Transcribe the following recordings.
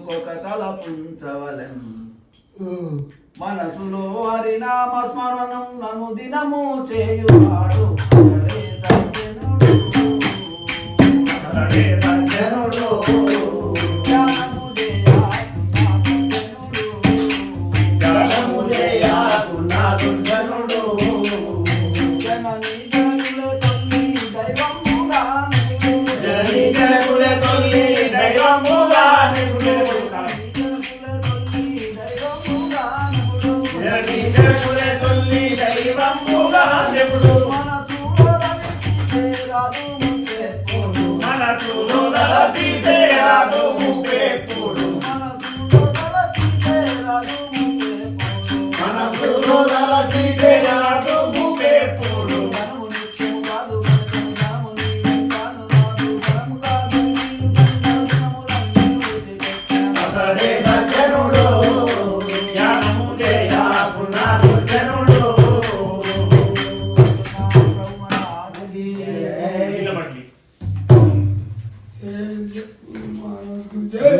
మనసుకొక తలపుంచవలెన్ మనసులో హరినామ స్మరణం నన్ను దినము చేయువాడు సజ్జనుడు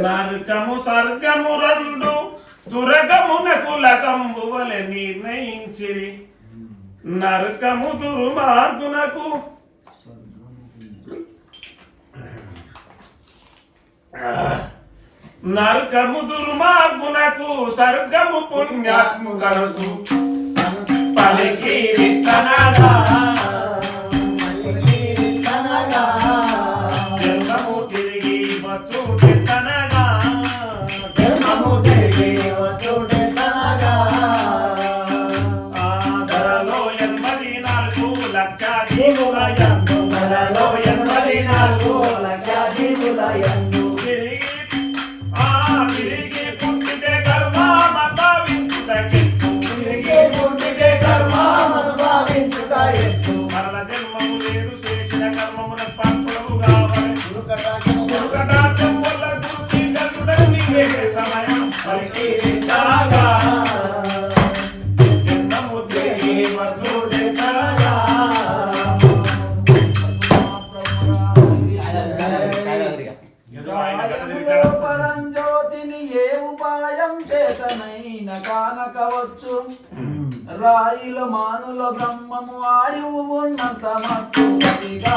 నరకము స్వర్గము రెండు దురగమునకు లకంబువలె నిర్ణయించిరి నరకము దుర్మార్గునకు నరకము దుర్మార్గునకు స్వర్గము పుణ్యాత్ము కలసు పలికి విత్తనగా కానకవచ్చు రాయిల మానుల బ్రహ్మము ఆయువు ఉన్నంత మట్టుగా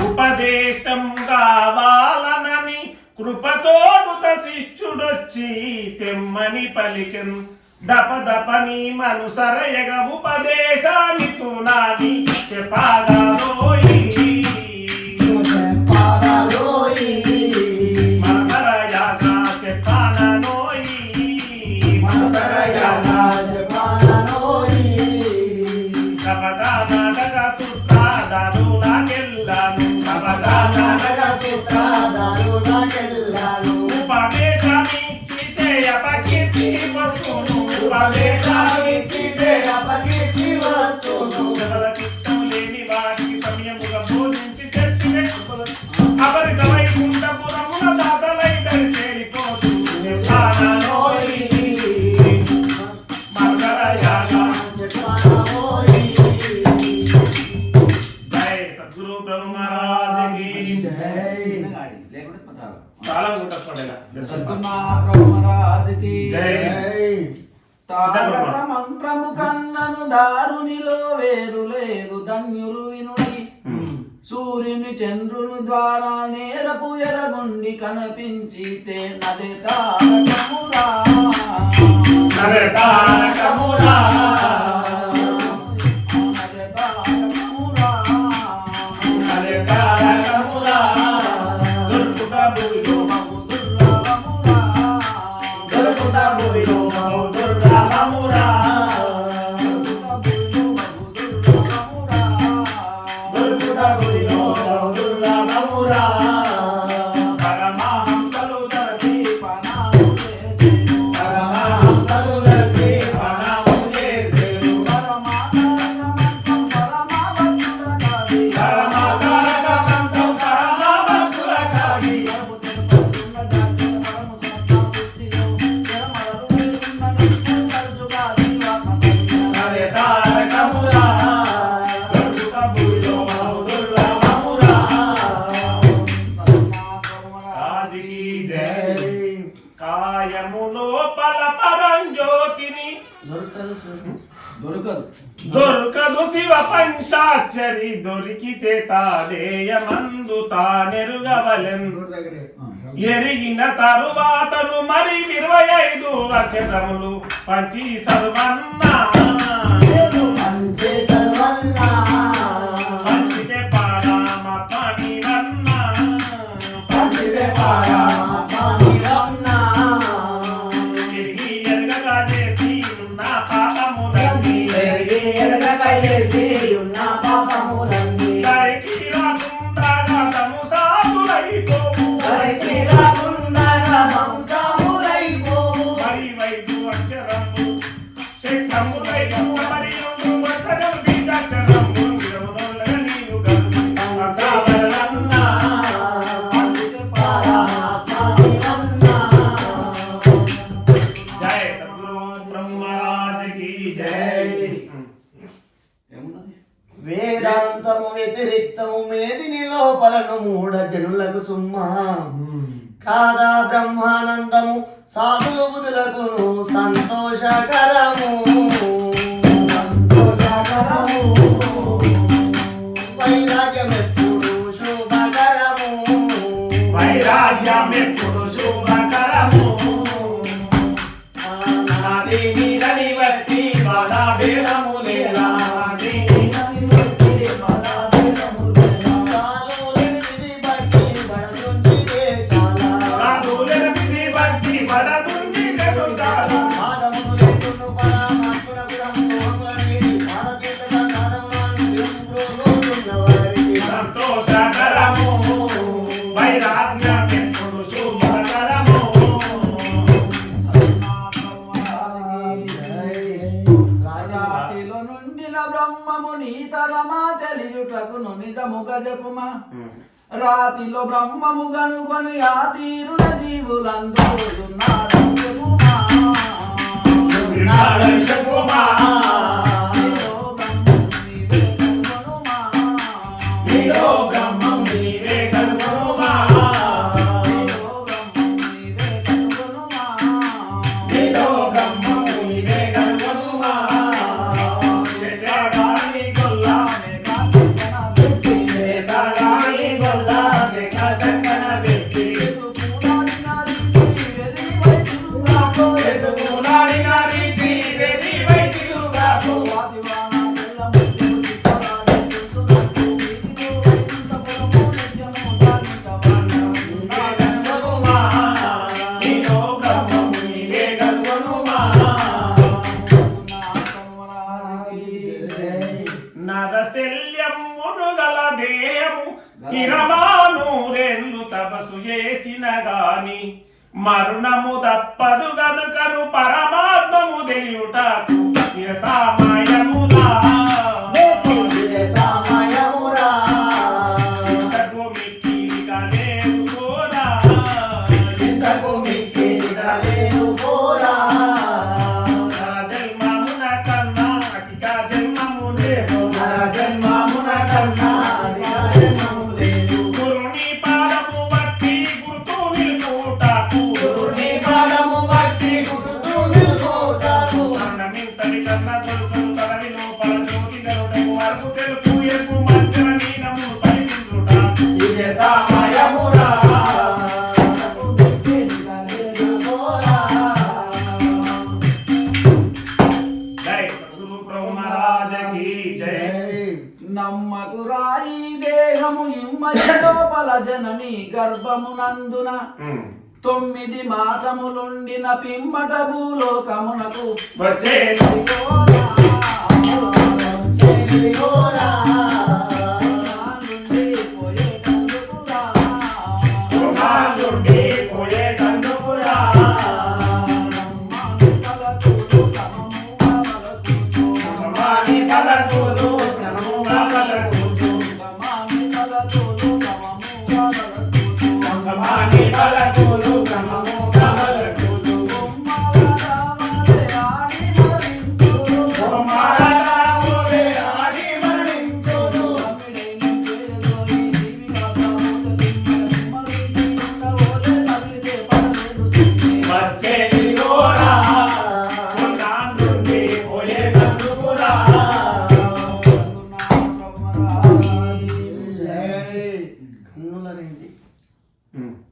ఉపదేశం కావాలనని కృపతోడుత శిష్యుడొచ్చి తెమ్మని పలికెన్ దపదపని మనుసరయగ ఉపదేశాన్ని తునాది చెప్పాలోయి తారక మంత్రము కన్నను దారునిలో వేరు లేదు ధన్యులు వినుడి సూర్యుని చంద్రుని ద్వారా నేరపు ఎరగుండి కనిపించితే నదే తారకమురా నదే తారకమురా నదే తారకమురా దొరుకుట భూమిలో మగు దుర్లభమురా దొరుకుట భూమిలో మగు దుర్లభమురా దొరుకుట భూమిలో మగు దుర్లభమురా పరమహంసలు దర్శి పనాము చేసెను పరమహంసలు దర్శి పనాము చేసెను పరమాతారక మంత్రం పరమభక్తులకాగి నదే తారకమురా దొరుకుట భూమిలో మగు దుర్లభమురా ఆదికి జై కాయము లోపల పరంజ్యోతిని దొరకదు దొరకదు శివ పంచాక్షరి దొరికితే తాదేయమందు తానెరుగవలెన్ ఎరిగిన తరువాతను మరి 25 అక్షరములు పంచి సర్వన్నా పంచితే పారామ పాణిరన్నా పంచితే పారామ పాణిరన్నా ఎరిగి ఎరగగా చేసి ఉన్న పాపములన్నీ ఎరిగి ఎరగగా చేసి ఉన్న పాపములన్నీ దరికి రాకుండాగా సంసారులైపోవు దరికి రాకుండాగా సంసారులైపోవు మరి 25 అక్షరము శక్తములైపోవు మరి 2 అక్షరము బీజాక్షరము నిరవదొల్లగా నీవు గల్లు పంచావరలన్నా పంచితే పారామ పాణిరన్నా జయ సద్గురు బ్రహ్మరాజ కీ జై ఏమున్నది వేదాంతము వ్యతిరిక్తము మేదిని లోపలను మూఢ జనులకు సుమ్మా కాదా బ్రహ్మానందము సాధులు బుధులకును సంతోషకరము సంతోషకరము వైరాగ్యమెప్పుడు శుభకరము వైరాగ్యమెప్పుడు శుభకరము నాది నీదని వట్టి బాధ భేదము లేలా నాది నీదని వట్టి బాధ భేదము లేలా రాదులెనిమిది బట్టి బడదుండిగడు చాలా సంతోషకరము వైరాగ్యమెప్పుడు శుభకరము రాతిలో నుండిన బ్రహ్మము నీతరమా తెలియుటకును నిజముగ జపుమా రాతిలో బ్రహ్మము గనుకొని ఆ తీరున జీవులందరూ నీలో బ్రహ్మం నీవే కనుగొనుమా నీలో బ్రహ్మం నీవే కనుగొనుమా చేతగాని గొల్లా చేతగాని గొల్లా దేక చక్కన వ్యక్తి ఎదుగునాడిన రీతి వెది వైద్యుగాకు కనుగొనుమా నీలో బ్రహ్మం నీవే కనుగొనుమా నరశల్యమును గల దేహము స్థిరమానూరెల్లు తపసు చేసిన గాని మరణము తప్పదు గనుకను పరమాత్మము తెలియుటకు సమయములా ఇంతకు మిక్కిలిగా లేదు కోరా ఇంతకు మిక్కిలిగా లేదు కోరా జన్మమున కన్నా అధిక జన్మము లేదు జన్మమున కన్నా అధిక జన్మము లేదు గురుని పాదము బట్టి గుర్తు నిలుటకు గురుని పాదము బట్టి గుర్తు నిలుటకు పలుకురాయి దేహము ఇమ్మడి లోపల జనని గర్భమునందున 9 మాసములుండిన పిమ్మట భూలోకమునకు వచ్చే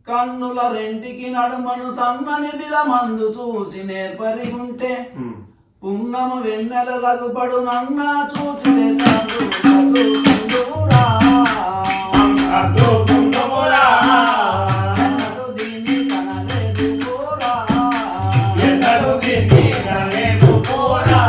కన్నుల రెంటికి నడుమను సన్నని బిలమందు చూసి నేర్పరి ఉంటే పున్నమ వెన్నెల లగుపడు నన్న చూచితే దీన్ని కనలేదు పోరా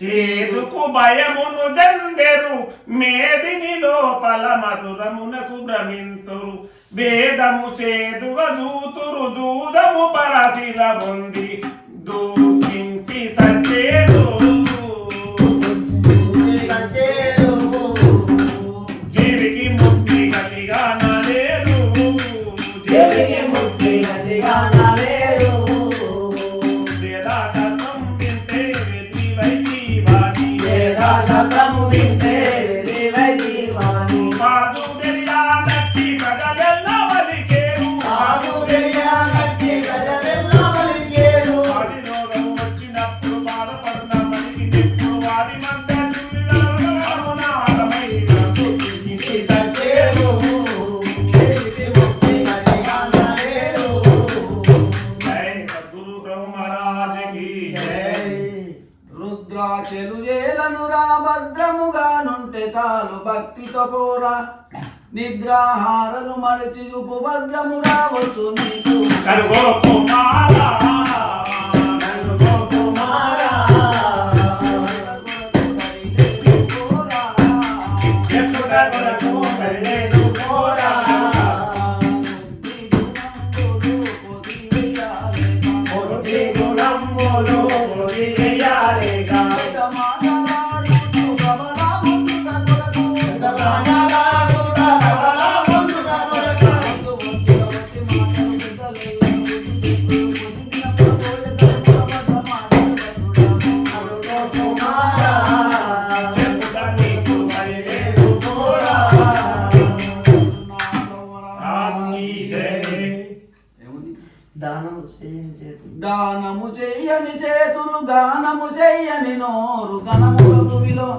చేదుకు భయమును జందెరు మేదిని లోపల మధురమునకు భ్రమింతురు వేదము చేదుగా దూతురు దూదము పరశిల పొంది దూకించి సచ్చేదు జీవికి ముక్తి గతిగా నలేరు జీవికి ముక్తి గతిగా నలేరు రుద్రాక్షలు ఏలనురా భద్రముగానుంటే చాలు భక్తితో పోరా నిద్రాహారను మరచి ఉపభద్రమురా వచ్చు నీకు దానము చెయ్యని చేతులు గానము చెయ్యని నోరు గణముల భూమిలో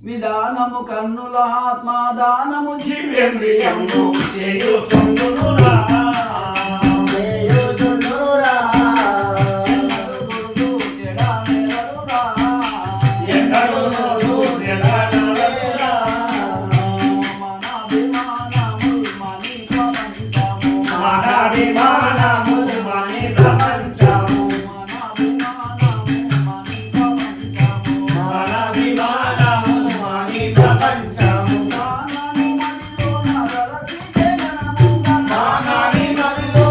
నిదానము కన్నుల ఆత్మ దానము జీవేంద్రియము చేయుచుండునురా మానాని మదిలో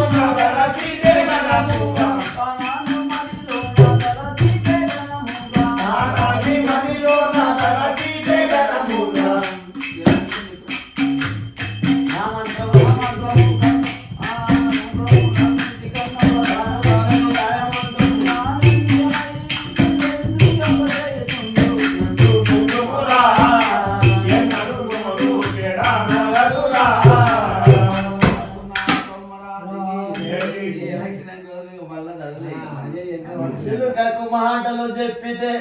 మాటలు చెప్పితే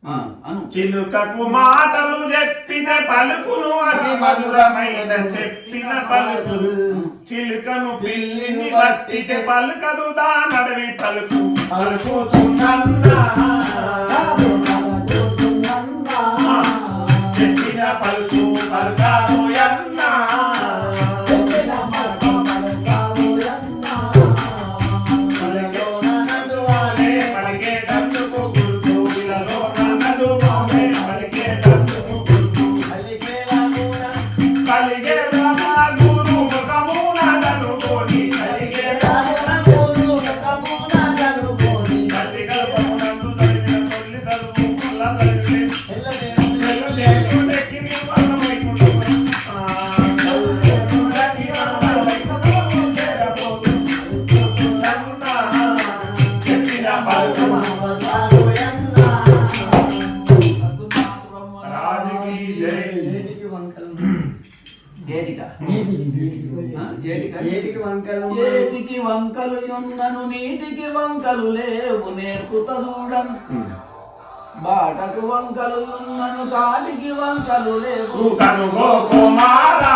అను చిలుకకు మాటలు చెప్పిన పలుకులు అతి మధురమైన చెప్పిన పలుకులు చిలుకను పిల్లిని బట్టితే పలుకదు దానడవి పలుకు పలుకుతున్నా చెప్పిన పలుకు పలుకాదు అన్నా ఏటికి వంకలు యున్నను నీటికి వంకలు లేవు నేర్పుత చూడం బాటకు వంకలు యున్నను కాటికి వంకలు లేవు కనుగో కుమారా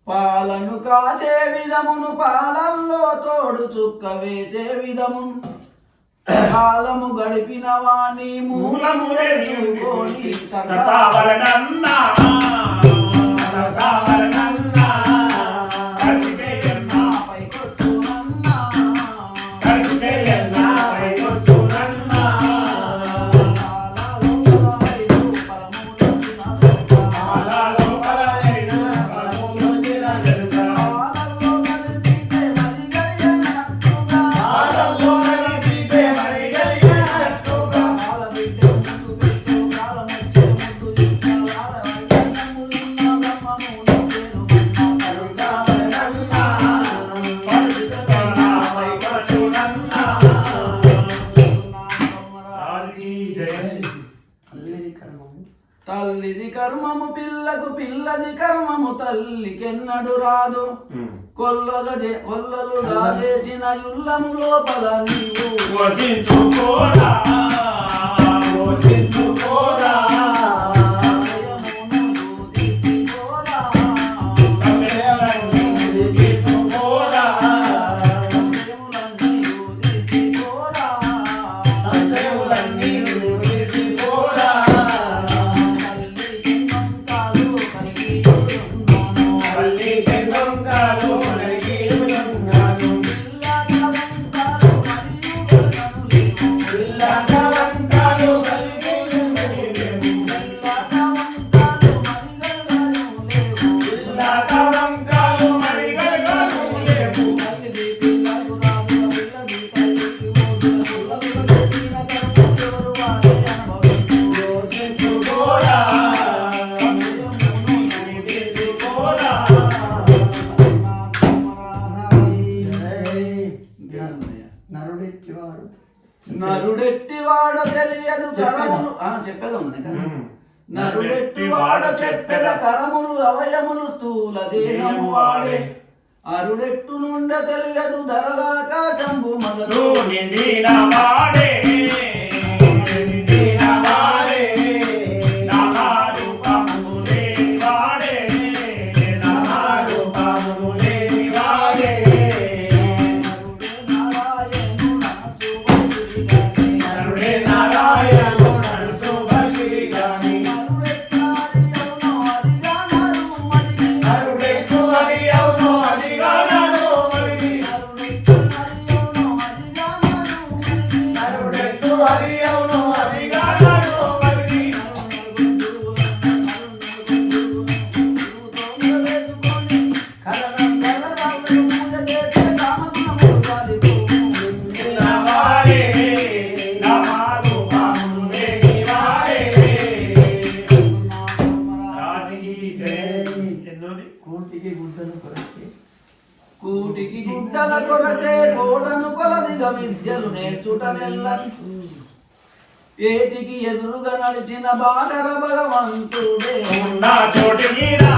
పాలను కాచే విధమును పాలల్లో తోడు చుక్క వేచే విధమును కాలము గడిపిన వాణి మూలము చూకోని తల్లిది కర్మము పిల్లకు పిల్లది కర్మము తల్లికెన్నడు రాదు కొల్లలుగా చేసిన యుల్లము లోపల నీవు నరుడెట్టివాడ తెలియదు కరములు చెప్పేది ఉంది నరుడెట్టివాడ చెప్పెద కరములు అవయములు స్థూల దేహము వాడే అరుడెట్టు నుండ తెలియదు ధరలాకాశంబు మొదలు నిండిన వాడే కొరకే కోటను కొలదిగా విద్యలు నేర్చుట నెల్లని ఏటికి ఎదురుగా నడిచిన బాటర భగవంతుడే నా చోటికి రా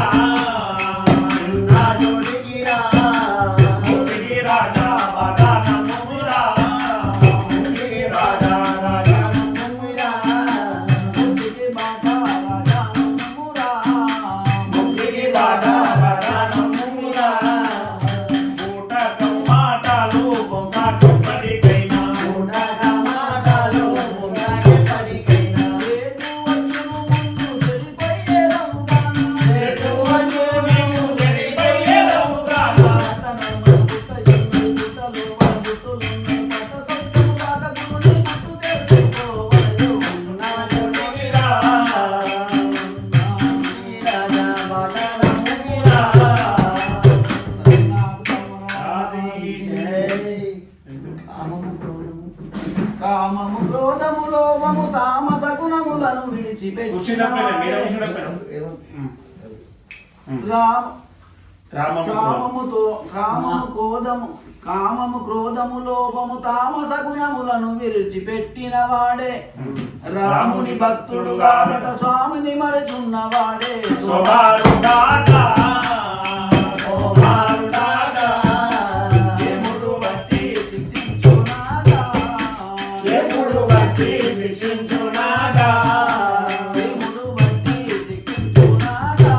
నా చోటికి రా చోటికి రాజా బాగా నమ్మురా చోటికి రాజా రాజా నమ్మురా ముక్తికి బాట రాజా నమ్మురా ముక్తికి బాగా బాగా నమ్మురా పూట కమ్మాటాలు బొంగ కొప్పటికైనా పూట కమ్మాటాలు బొంగ కొప్పటికైనా ఏటు వచ్చును ముందు చెడిపోయేదము గాన ఏటు వచ్చును నీవు చెడిపోయేదము గాన పట్టణంలో పుట్ట ఎన్ని పుట్టలు వరగుట్టులున్న పట్ట సత్యము కాక గురుని మత్తు తెలుసుకోవలయు నా చోటికి రా రాజా బాగా నమ్మురా కామము క్రోధము లోభము తామస గుణములను విడిచిపెట్టిన కామము క్రోధము లోభము తామస గుణములను విడిచిపెట్టిన వాడే రాముని భక్తుడు వాడట స్వామిని మరచున్నవాడే శోభారుడాగా శోభారుడాగా ఎముడు బట్టి శిక్షించునాగా ఎప్పుడు బట్టి శిక్షించునాగా ఎముడు బట్టి శిక్షించునాగా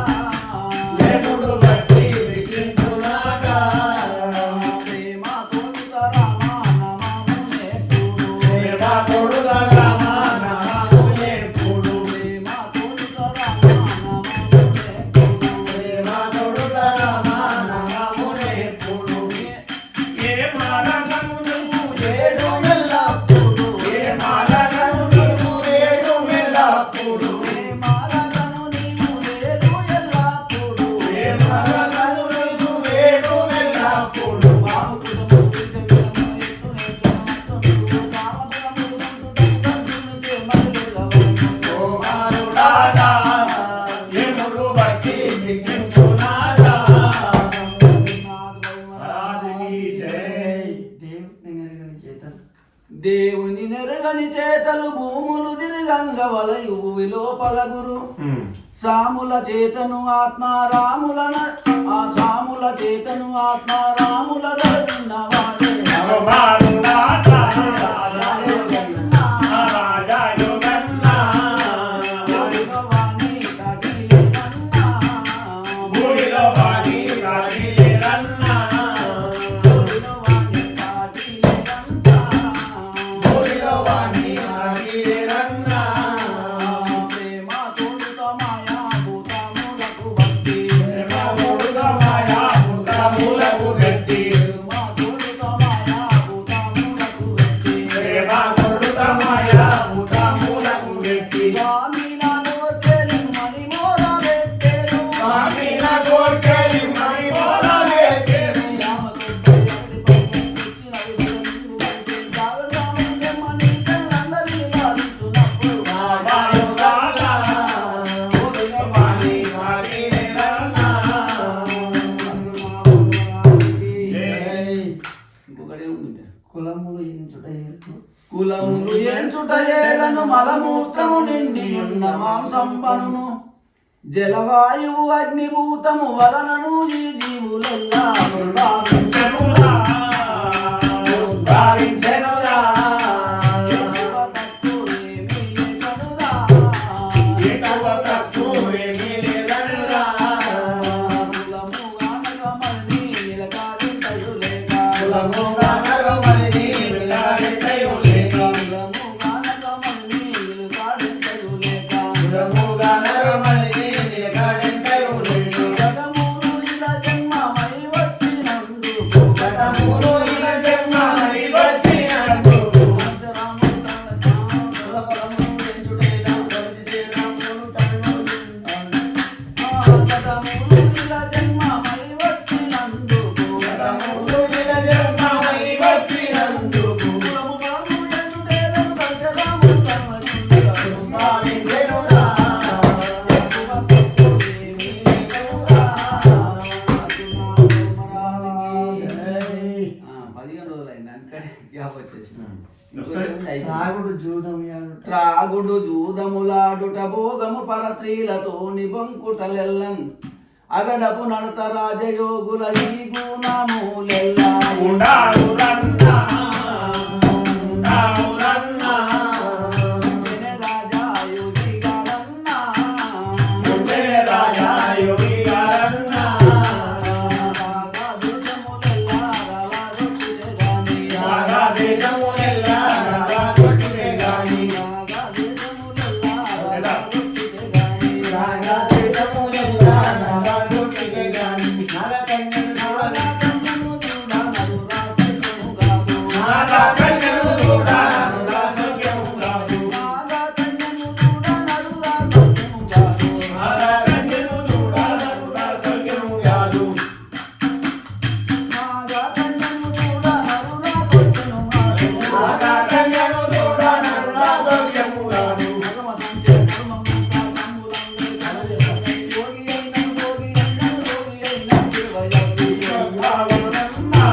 ఎప్పుడు బట్టి శిక్షించునాగా ప్రేమ తోడుత రామ నామము నేర్పుడు ప్రేమ తోడుగా రామ నామము నేర్పుడు ప్రేమ తోడుత రామ నామము నేర్పుడు ప్రేమ తోడుగా రామ నామము నేర్పుడు ఏ మానగము నువ్వు ఏడు ఎల్లప్పుడు ఏ మానగము నువ్వు ఏడు మెల్లప్పుడు ఏ మారగను నీవు లేడు ఎల్లప్పుడు ఏ మానగము నువ్వు ఏడు మెల్లప్పుడు బావుకుడు ముక్తించ విరమ శోభారుడాగా ఎప్పుడు బట్టి శిక్షించునాగా మహారాజుకి జై దేవుని నెరగని చేతలు భూములు తిరగంగ వలయు విలోపల గురు సాముల చేతను ఆత్మారాముల ఆ సాముల చేతను ఆత్మారాముల దళిన్నవాడే శోభారుడాగా రాజాయుగన్నా రాజాయుగన్నా భగవాని కటిలేనన్నా భూమిలో వాడి రాగిలేరన్నా భగవాని కటిలేనన్నా భూమిలో వాడి రాగిలేరన్నా ప్రేమ తోడుత మాయా భూతములకు భక్తి ప్రేమ తోడుగా మాయా భూతములకు గట్టి ప్రేమ తోడుత మాయా భూతములకు భక్తి ప్రేమ తోడుగా మాయా భూతములకు గట్టి స్వామి నా నోటెలు మణి మోర పెట్టెను స్వామి నా కోర్కెలి మరి మోరలే కేసి శోభారుడాగా భూమిలోవాడి రాగిలేరన్నా కులములు ఎంచుట ఏలను మలమూత్రము నిండియున్న మాంసంబనును జలవాయువు అగ్నిభూతము వలనను ఈ జీవులెల్లా భావించెనురా భావించెనురా ఎక్కువ తక్కువేమీ లేదనురా కులముగా నగమని వెలాడెదయు లేక కులముగా నగమని వెలాడెదయు లేక జగములు ఇలా జన్మమై వచ్చినందుకు జగములో ఇలా జన్మమై వచ్చినందుకు జగములో ఇలా జన్మమై వచ్చినందుకు భావించెనురా తాగుడు జూదం త్రాగుడు జూదములాడుట భోగము పర స్త్రీలతో నిబంకుటలెల్లన్ అగడపు నడత రాజయోగుల ఈ గుణములెల్లా ఉండారురన్నా రాజా యోగి గారన్నా రాజా యోగి గారన్నా రాగా దేశములెల్లా రాగా కొట్టుడే గాని రాగా దేశములెల్లా రాగా కొట్టుడే గాని నాగా కన్యను చూడా నరులా సౌఖ్యము కాదు నాగా కన్యను చూడా నరులా సౌఖ్యము కాదు నాగా కన్యను చూడా నరులా సౌఖ్యము కాదు రావునన్నా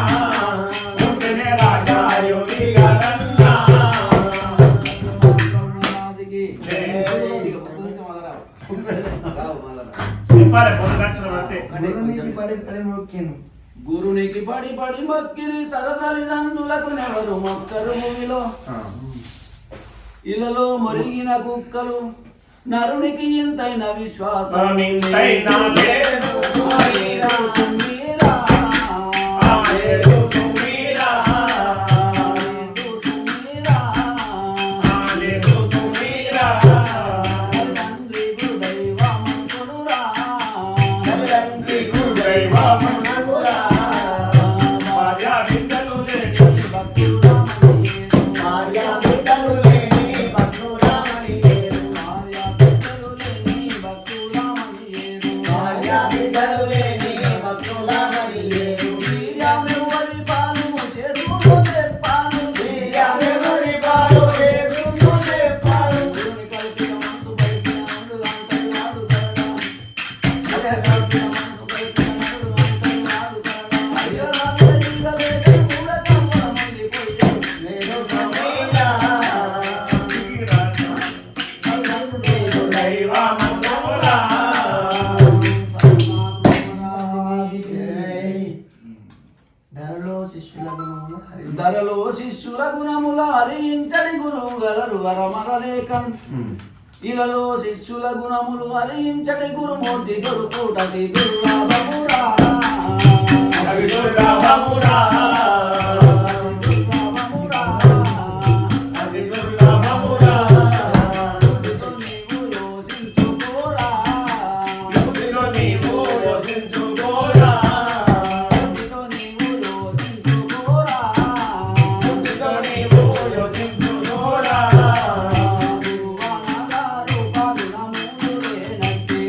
ఉంటేనే రాజా యోగి గారన్నా చెప్పాలి పొందక్షరం అంతే గురునికి పడి పడి మొక్కిరి తన తల్లిదండ్రులకు నెవరు మొక్కరు భూమిలో ఇలలో మొరిగిన కుక్కలు నరునికి ఇంతైన విశ్వాసం ఇంతైనా లేదు మీరా, మీరా, లేదు తుమీరా మీరా, లేదు తుమీరా తండ్రి గురుదైవమంతుడురా. తండ్రి గురుదైవమునకురా భార్య బిడ్డలు లేని భార్య బిడ్డలు లేని భక్తురామని లేరు భార్య బిడ్డలు లేని భక్తురామని లేరు వీర్యామెవరి పాలు చేసుకుంటూ చెప్పాను నేను సమీరా దైవమంతుడా ధరలో శిష్యుల గుణముల హరించడి గురువు గలరు వరమరలేకన్ ఇలలో శిష్యుల గుణములు హరించడి గురుమూర్తి దొరుకుటది దుర్లభమురా. దుర్లభమురా దుర్లభమురా. అది దుర్లభమురా నీవు యోచించుకోరా. యుక్తిలో నీవు యోచించుకోరా నీవు యోచించుకోరా. యుక్తితో నీవు యోచించుకోరా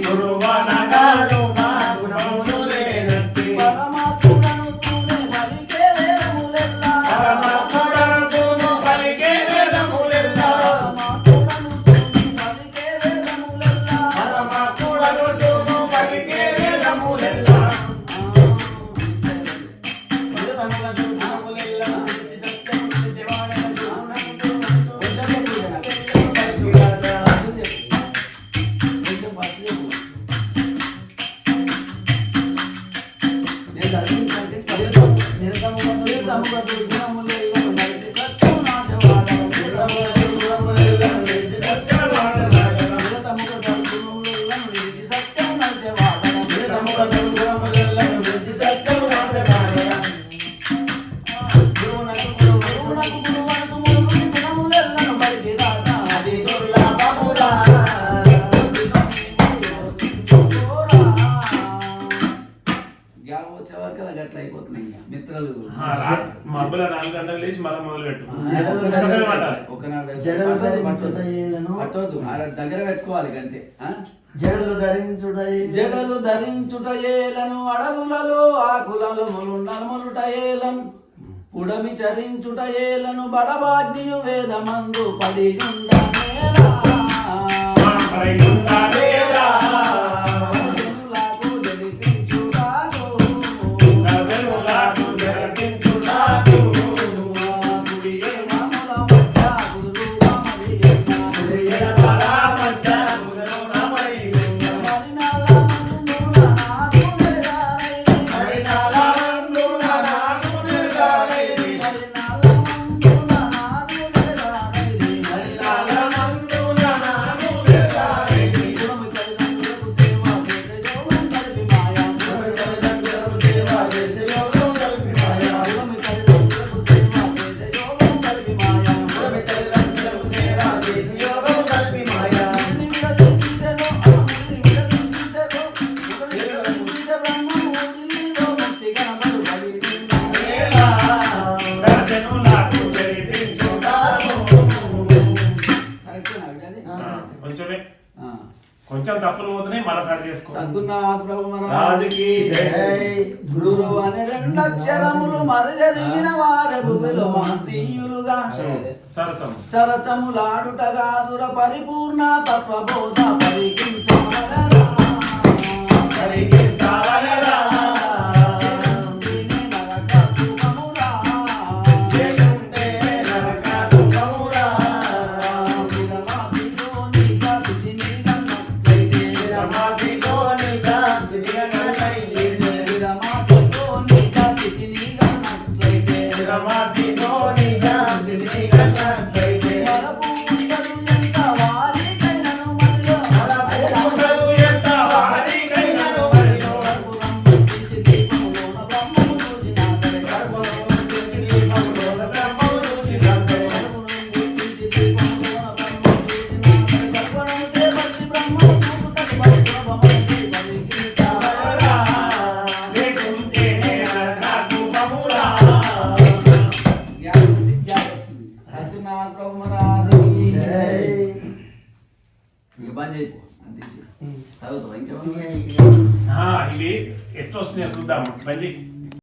గురువనగాను మా గుణములు లేనట్టి పరమాత్ముడను తూను పలికే వేదములెల్లా పరమాత్ముడను తూను పలికే వేదములెల్లా గట్ల అయిపోతున్నాయి ఇంకా. మిత్రులు మబ్బుల 4 గంటలు లేచి మళ్ళీ మొదలు పెట్టు ఒకనాడు జడలు ధరించుటయేలను పట్టవద్దు ఆడ దగ్గర పెట్టుకోవాలి అంతే. జడలు ధరించుటయే జడలు ధరించుటయేలను అడవులలో ఆకులలో నలుములుటయేలను పుడమి చరించుటయేలను బడబాగ్నియు వేదమందు పడియుండనేలా. జనులకు జరిపించుగాకు. గుడియే మమ్ముల మధ్య కొంచెమే ఆ. కొంచెం తప్పులు పోతున్నాయి మళ్ళీ సరి చేసుకో. సద్గురునాథ ప్రభు రాజుకి జై. గురువు అనే రెండక్షరములు మరజరిగిన వారి భూమిలో మహనీయులుగా సరసం సరసములాడుటగా దుర పరిపూర్ణ తత్వబోధ పరికించవలెనా. పరిగెత్తావలెనా. లేకుంటే నరక దుఃఖమురా. విరమాదితో నిగా స్థితిగనట్లయితే. విరమాదితో నిగా స్థితిగనట్లయితే. మనపుండదు ఎంత వారికైనను మరిలో. కర్మలోన బ్రహ్మము చూచినంతే. లేకుంటే నరక దుఃఖమురా. సద్గురునాథ ప్రభు మహారాజుకి జై. ఇక బంద్ చేయకు అంతే చదువుతావా ఇంకేమన్నా ఇవి ఎట్లా వస్తున్నాయో చూద్దాము బండి.